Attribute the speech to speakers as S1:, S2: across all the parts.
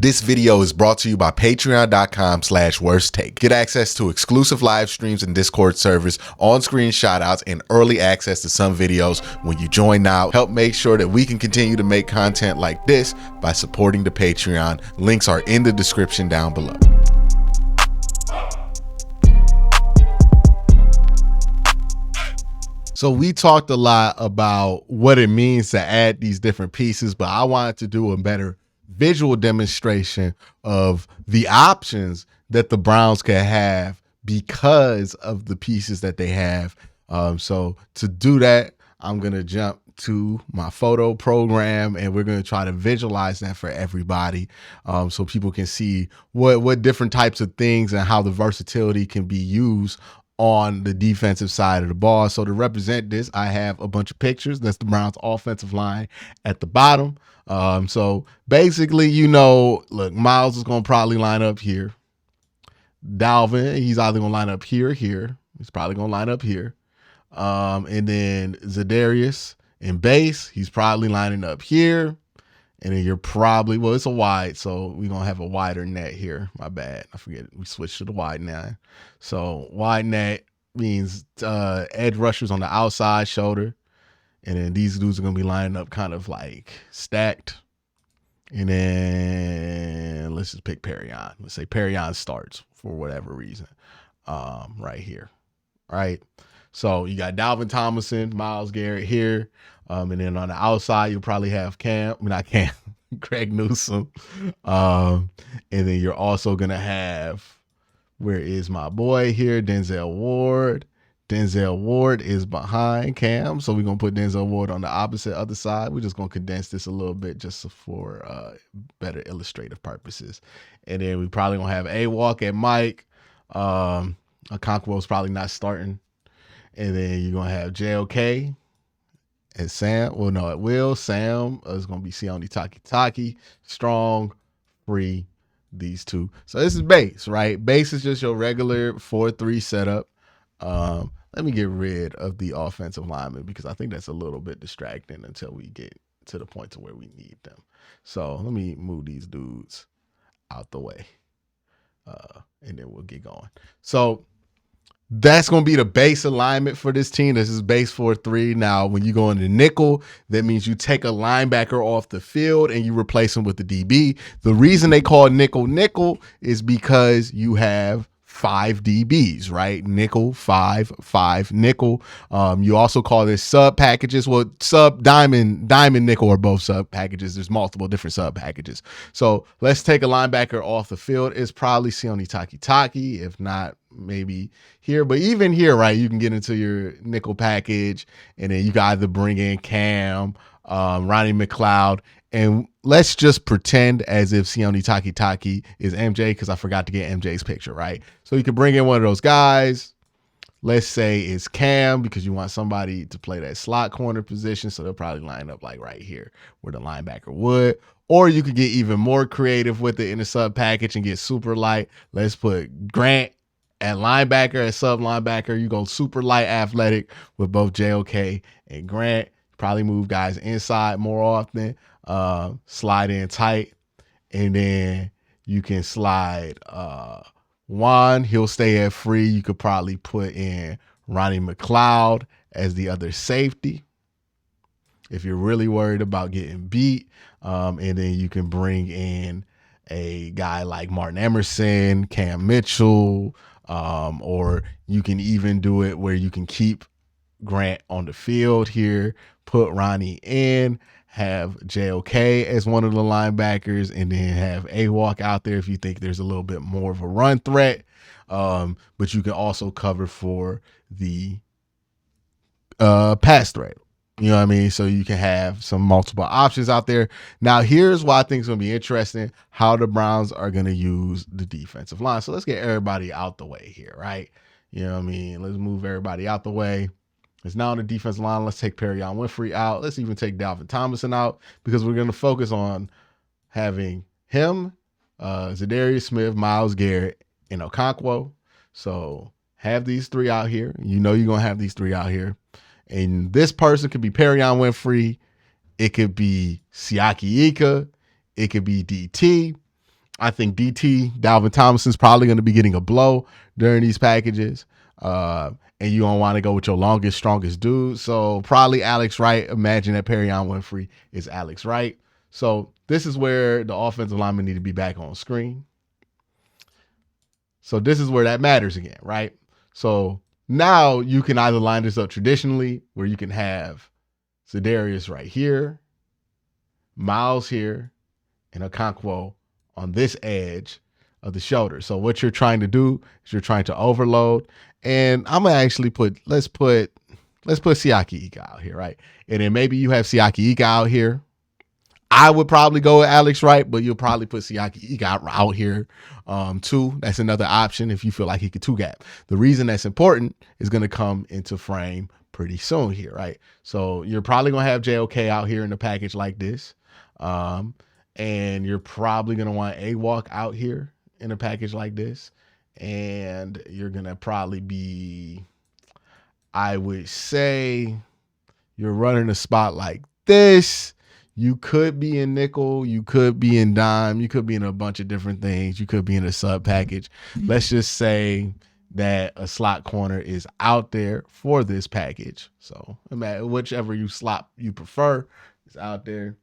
S1: This video is brought to you by patreon.com/worsttake. Get access to exclusive live streams and Discord servers, on-screen shoutouts, and early access to some videos when you join now. Help make sure that we can continue to make content like this by supporting the Patreon. Links are in the description down below. So we talked a lot about what it means to add these different pieces, but I wanted to do a better visual demonstration of the options that the Browns can have because of the pieces that they have. So to do that, I'm going to jump to my photo program and we're going to try to visualize that for everybody, so people can see what different types of things and how the versatility can be used on the defensive side of the ball. So to represent this, I have a bunch of pictures. That's the Browns offensive line at the bottom. So basically, look, Miles is going to probably line up here. Dalvin, he's either going to line up here or here. He's probably going to line up here. And then Za'Darius in base, he's probably lining up here. And then you're probably, well, it's a wide, so we're going to have a wider net here. My bad. I forget. We switched to the wide net. So wide net means edge rushers on the outside shoulder. And then these dudes are going to be lining up kind of like stacked. And then let's just pick Perion. Let's say Perion starts for whatever reason right here. All right. So you got Dalvin Tomlinson, Myles Garrett here. And then on the outside, you'll probably have Greg Newsome. And then you're also going to have, where is my boy here? Denzel Ward. Denzel Ward is behind Cam. So we're going to put Denzel Ward on the opposite other side. We're just going to condense this a little bit just for better illustrative purposes. And then we probably going to have A-Walk at Mike. Okonkwo's probably not starting. And then you're going to have JOK and Sam. Well, no, at will. Sam is going to be Sione Takitaki. Strong, free, these two. So this is base, right? Base is just your regular 4-3 setup. Let me get rid of the offensive lineman because I think that's a little bit distracting until we get to the point to where we need them. So let me move these dudes out the way. And then we'll get going. So that's going to be the base alignment for this team. This is base 4-3. Now, when you go into nickel, that means you take a linebacker off the field and you replace him with the DB. The reason they call nickel is because you have 5 DBs, right? Nickel, 5, nickel. You also call this sub packages. Well, sub, diamond, nickel are both sub packages. There's multiple different sub packages. So let's take a linebacker off the field. It's probably Sione Takitaki, if not maybe here. But even here, right, you can get into your nickel package and then you can either bring in Cam, Ronnie McLeod, and let's just pretend as if Sione Takitaki is MJ because I forgot to get MJ's picture, right? So you could bring in one of those guys. Let's say it's Cam because you want somebody to play that slot corner position. So they'll probably line up like right here where the linebacker would. Or you could get even more creative with it in the sub package and get super light. Let's put Grant at linebacker, at sub linebacker. You go super light athletic with both JOK and Grant. Probably move guys inside more often. Slide in tight, and then you can slide Juan. He'll stay at free. You could probably put in Ronnie McLeod as the other safety if you're really worried about getting beat. And then you can bring in a guy like Martin Emerson, Cam Mitchell, or you can even do it where you can keep Grant on the field here, put Ronnie in, have JOK as one of the linebackers, and then have A-Walk out there if you think there's a little bit more of a run threat. But you can also cover for the pass threat. You know what I mean? So you can have some multiple options out there. Now, here's why I think it's going to be interesting, how the Browns are going to use the defensive line. So let's get everybody out the way here, right? You know what I mean? Let's move everybody out the way. It's now on the defensive line. Let's take Perion Winfrey out. Let's even take Dalvin Tomlinson out because we're going to focus on having him, Za'Darius Smith, Myles Garrett, and Okonkwo. So have these three out here. You know you're going to have these three out here. And this person could be Perion Winfrey. It could be Siaki Ika. It could be DT. I think DT, Dalvin Tomlinson's probably going to be getting a blow during these packages. And you don't want to go with your longest, strongest dude. So probably Alex Wright. Imagine that Perion Winfrey is Alex Wright. So this is where the offensive linemen need to be back on screen. So this is where that matters again, right? So now you can either line this up traditionally where you can have Za'Darius right here, Miles here, and Okonkwo on this edge of the shoulder. So what you're trying to do is you're trying to overload. And I'm gonna actually let's put Siaki Ika out here, right? And then maybe you have Siaki Ika out here. I would probably go with Alex Wright, but you'll probably put Siaki Ika out here too. That's another option if you feel like he could two gap. The reason that's important is going to come into frame pretty soon here, right? So you're probably going to have JOK out here in the package like this. And you're probably going to want A-Walk out here in a package like this. And you're going to probably be, I would say, you're running a spot like this. You could be in nickel, you could be in dime, you could be in a bunch of different things. You could be in a sub package. Let's just say that a slot corner is out there for this package. So whichever slot you prefer is out there.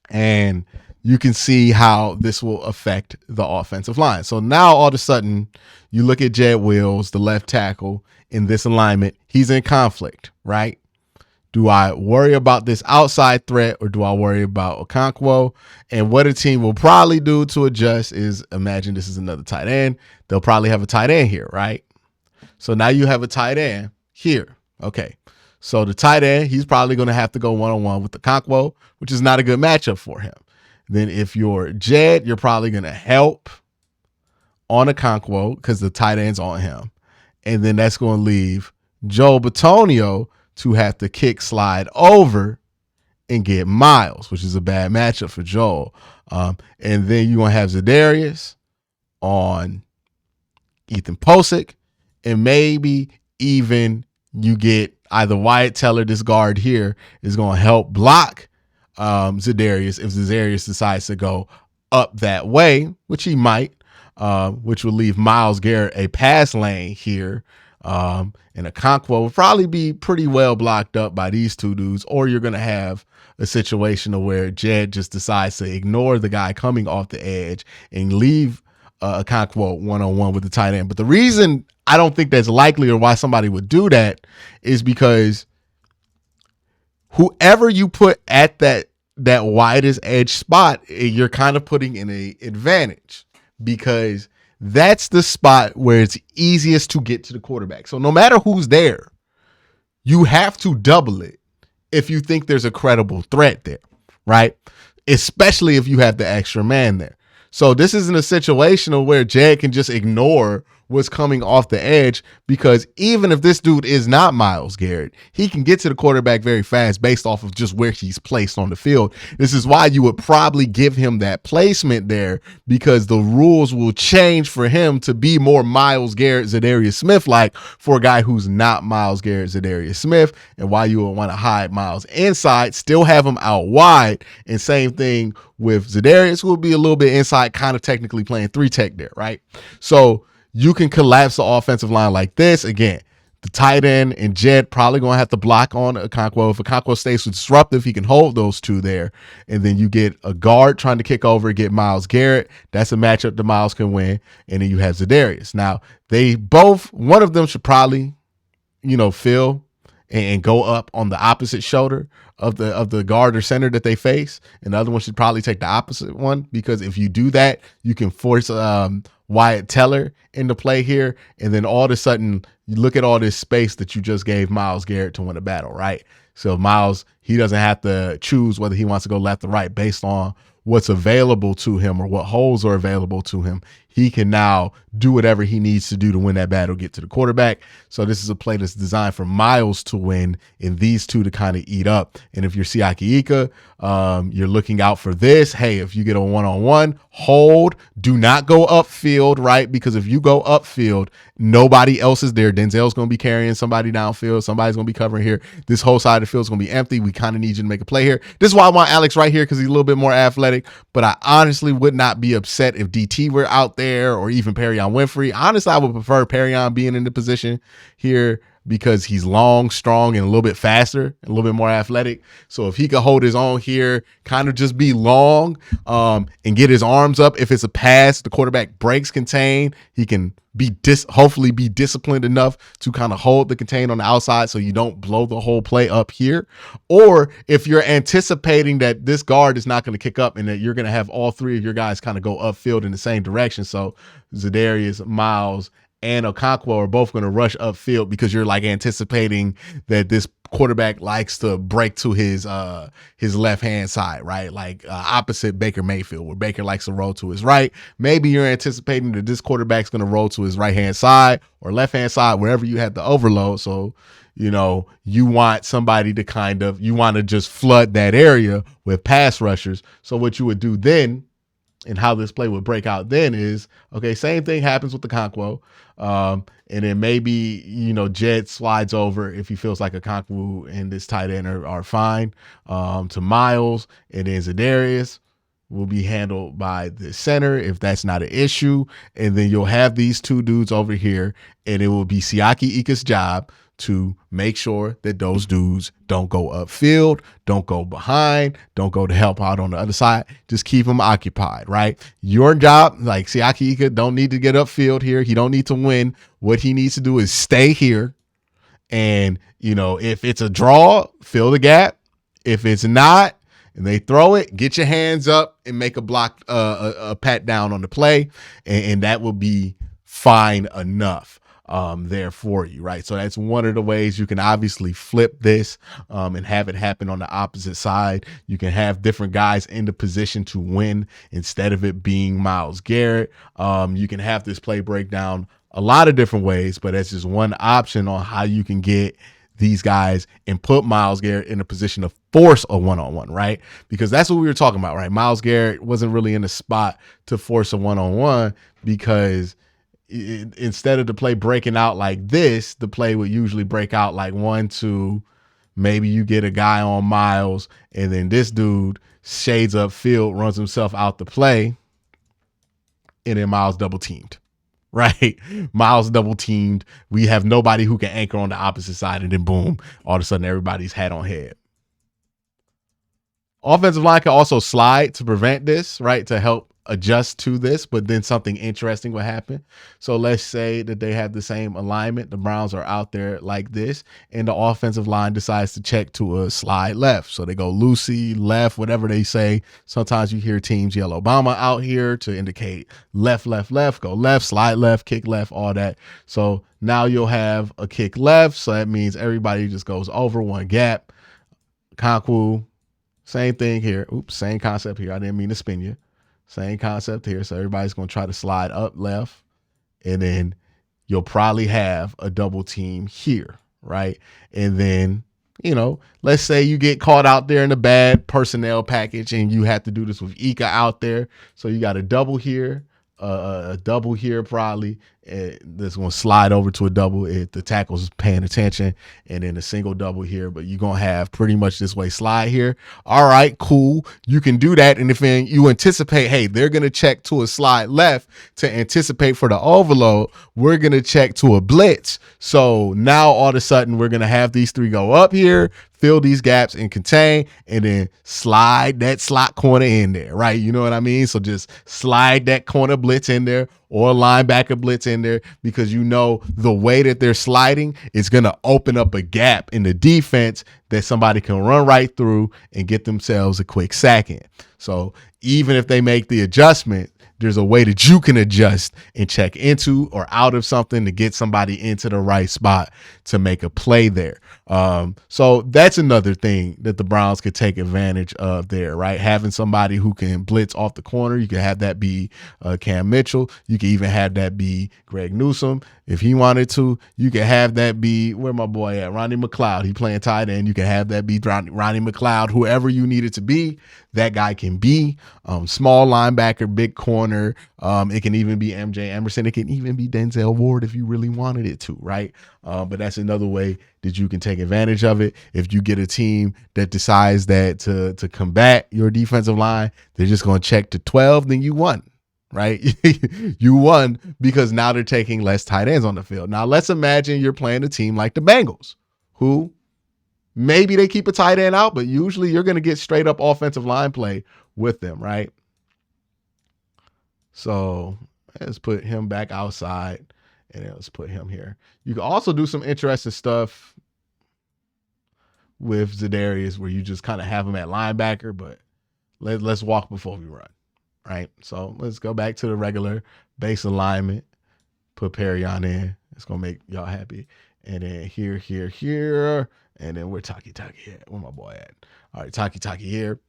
S1: And you can see how this will affect the offensive line. So now all of a sudden you look at Jed Wills, the left tackle in this alignment, he's in conflict, right? Do I worry about this outside threat or do I worry about Okonkwo? And what a team will probably do to adjust is, imagine this is another tight end. They'll probably have a tight end here, right? So now you have a tight end here. Okay. So the tight end, he's probably going to have to go one-on-one with Okonkwo, which is not a good matchup for him. Then if you're Jed, you're probably going to help on Okonkwo because the tight end's on him. And then that's going to leave Joe Bitonio to have to kick slide over and get Miles, which is a bad matchup for Joel. And then you're going to have Za'Darius on Ethan Posick, and maybe even you get either Wyatt Teller, this guard here, is going to help block Za'Darius if Za'Darius decides to go up that way, which he might, which will leave Myles Garrett a pass lane here. And Okonkwo will probably be pretty well blocked up by these two dudes, or you're going to have a situation where Jed just decides to ignore the guy coming off the edge and leave Okonkwo one-on-one with the tight end. But the reason I don't think that's likely or why somebody would do that is because whoever you put at that widest edge spot, you're kind of putting in an advantage because that's the spot where it's easiest to get to the quarterback. So no matter who's there, you have to double it if you think there's a credible threat there, right? Especially if you have the extra man there. So this isn't a situation where Jed can just ignore what's coming off the edge, because even if this dude is not Myles Garrett, he can get to the quarterback very fast based off of just where he's placed on the field. This is why you would probably give him that placement there, because the rules will change for him to be more Myles Garrett, Za'Darius Smith like for a guy who's not Myles Garrett, Za'Darius Smith, and why you would want to hide Myles inside, still have him out wide, and same thing with Za'Darius, who will be a little bit inside, kind of technically playing 3-tech there, right? So you can collapse the offensive line like this. Again, the tight end and Jed probably going to have to block on Okonkwo. If Okonkwo stays disruptive, he can hold those two there. And then you get a guard trying to kick over, get Myles Garrett. That's a matchup that Myles can win. And then you have Za'Darius. Now, one of them should probably, fill and go up on the opposite shoulder of the guard or center that they face. And the other one should probably take the opposite one, because if you do that, you can force Wyatt Teller into play here. And then all of a sudden, you look at all this space that you just gave Myles Garrett to win a battle, right? So Myles, he doesn't have to choose whether he wants to go left or right based on what's available to him or what holes are available to him. he can now do whatever he needs to do to win that battle, get to the quarterback. So this is a play that's designed for Miles to win and these two to kind of eat up. And if you're Siaki Ika, you're looking out for this. Hey, if you get a one-on-one, hold, do not go upfield, right? Because if you go upfield, nobody else is there. Denzel's going to be carrying somebody downfield. Somebody's going to be covering here. This whole side of the field is going to be empty. We kind of need you to make a play here. This is why I want Alex right here, because he's a little bit more athletic. But I honestly would not be upset if DT were out there or even Perrion Winfrey. Honestly, I would prefer Perrion being in the position here because he's long, strong, and a little bit faster, and a little bit more athletic. So if he could hold his own here, kind of just be long and get his arms up. If it's a pass, the quarterback breaks contain, he can be hopefully be disciplined enough to kind of hold the contain on the outside so you don't blow the whole play up here. Or if you're anticipating that this guard is not going to kick up and that you're going to have all three of your guys kind of go upfield in the same direction. So Za'Darius, Miles, and Okonkwo are both going to rush upfield because you're like anticipating that this quarterback likes to break to his left-hand side, right? Like opposite Baker Mayfield, where Baker likes to roll to his right. Maybe you're anticipating that this quarterback's going to roll to his right-hand side or left-hand side, wherever you had the overload. So, you want somebody to you want to just flood that area with pass rushers. So what you would do then, and how this play would break out then is, okay, same thing happens with the Okonkwo. And then maybe, Jed slides over if he feels like Okonkwo and this tight end are fine to Miles. And then Za'Darius will be handled by the center if that's not an issue. And then you'll have these two dudes over here, and it will be Siaki Ika's job to make sure that those dudes don't go upfield, don't go behind, don't go to help out on the other side. Just keep them occupied, right? Your job, like Siaki Ika, don't need to get upfield here. He don't need to win. What he needs to do is stay here. And, if it's a draw, fill the gap. If it's not, and they throw it, get your hands up and make a block, a pat down on the play. And that will be fine enough. There for you, right? So that's one of the ways you can obviously flip this and have it happen on the opposite side. You can have different guys in the position to win instead of it being Myles Garrett. You can have this play breakdown a lot of different ways, but that's just one option on how you can get these guys and put Myles Garrett in a position to force a one-on-one, right? Because that's what we were talking about, right? Myles Garrett wasn't really in a spot to force a one-on-one because instead of the play breaking out like this, the play would usually break out like 1-2. Maybe you get a guy on Miles, and then this dude shades upfield, runs himself out the play, and then Miles double teamed, right? Miles double teamed. We have nobody who can anchor on the opposite side, and then boom, all of a sudden everybody's head on head. Offensive line can also slide to prevent this, right? To help adjust to this, but then something interesting will happen. So let's say that they have the same alignment. The Browns are out there like this, and the offensive line decides to check to a slide left. So they go loosey, left, whatever they say. Sometimes you hear teams yell Obama out here to indicate left, left, left, go left, slide left, kick left, all that. So now you'll have a kick left. So that means everybody just goes over one gap. Okonkwo, same thing here. Oops, same concept here. I didn't mean to spin you. Same concept here. So everybody's going to try to slide up left, and then you'll probably have a double team here, right? And then, let's say you get caught out there in a bad personnel package and you have to do this with Ika out there. So you got a double here, a double here probably. That's going to slide over to a double if the tackle's paying attention, and then a single double here. But you're going to have pretty much this way slide here. All right, cool. You can do that. And if you anticipate, hey, they're going to check to a slide left to anticipate for the overload, we're going to check to a blitz. So now all of a sudden we're going to have these three go up here, fill these gaps and contain, and then slide that slot corner in there, right? You know what I mean? So just slide that corner blitz in there or linebacker blitz in there, because the way that they're sliding is going to open up a gap in the defense that somebody can run right through and get themselves a quick sack in. So even if they make the adjustment, there's a way that you can adjust and check into or out of something to get somebody into the right spot to make a play there. So that's another thing that the Browns could take advantage of there, right? Having somebody who can blitz off the corner. You could have that be Cam Mitchell. You could even have that be Greg Newsome if he wanted to. You could have that be, where my boy at, Ronnie McLeod. He playing tight end. You can have that be Ronnie McLeod. Whoever you need it to be, that guy can be. Small linebacker, big corner. It can even be MJ Emerson. It can even be Denzel Ward if you really wanted it to, right? But that's another way that you can take advantage of it. If you get a team that decides that to combat your defensive line, they're just going to check to 12, then you won, right? You won because now they're taking less tight ends on the field. Now let's imagine you're playing a team like the Bengals, who maybe they keep a tight end out, but usually you're going to get straight up offensive line play with them, right? So let's put him back outside, and then let's put him here. You can also do some interesting stuff with Za'Darius where you just kind of have him at linebacker, but let's walk before we run, right? So let's go back to the regular base alignment, put Perrion in. It's going to make y'all happy. And then here, and then we're Taki here. Where my boy at? All right, Taki here.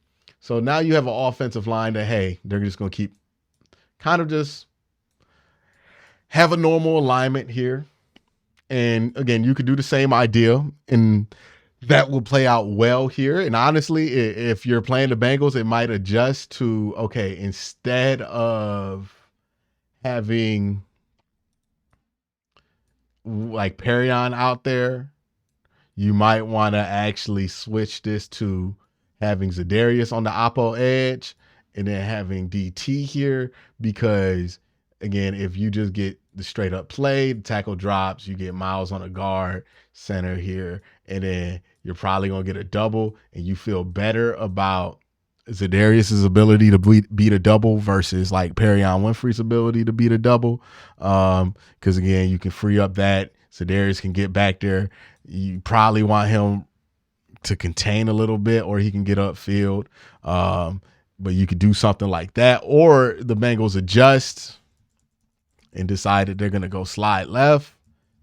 S1: So now you have an offensive line that, hey, they're just going to keep kind of just have a normal alignment here. And again, you could do the same idea, and that will play out well here. And honestly, if you're playing the Bengals, it might adjust to, okay, instead of having like Perrion out there, you might want to actually switch this to having Za'Darius on the oppo edge and then having DT here, because again, if you just get the straight up play, the tackle drops, you get Miles on a guard center here, and then you're probably going to get a double, and you feel better about Za'Darius's ability to beat a double versus like Perrion Winfrey's ability to beat a double. Because again, you can free up that. Za'Darius can get back there. You probably want him to contain a little bit, or he can get upfield. But you could do something like that, or the Bengals adjust and decide that they're going to go slide left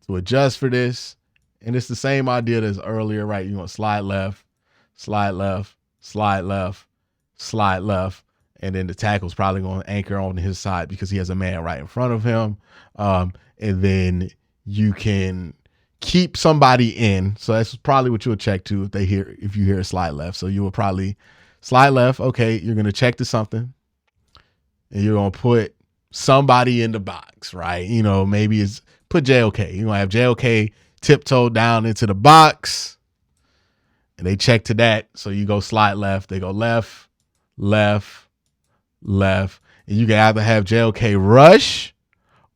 S1: to adjust for this. And it's the same idea as earlier, right? You're going to slide left, slide left, slide left, slide left. And then the tackle's probably going to anchor on his side because he has a man right in front of him. And then you can keep somebody in. So that's probably what you'll check to if you hear a slide left. So you will probably slide left. Okay, you're going to check to something, and you're going to put somebody in the box, right? You know, maybe it's put JOK. You're going to have JOK tiptoe down into the box, and they check to that. So you go slide left. They go left, left, left. And you can either have JOK rush,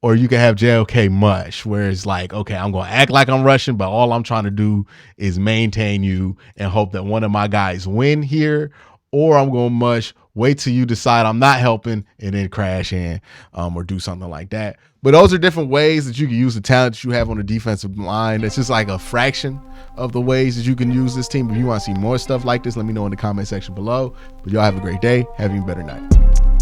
S1: or you can have JOK mush, where it's like, okay, I'm going to act like I'm rushing, but all I'm trying to do is maintain you and hope that one of my guys win here, or I'm going to mush, wait till you decide I'm not helping, and then crash in or do something like that. But those are different ways that you can use the talent that you have on the defensive line. That's just like a fraction of the ways that you can use this team. If you want to see more stuff like this, let me know in the comment section below. But y'all have a great day. Have an even better night.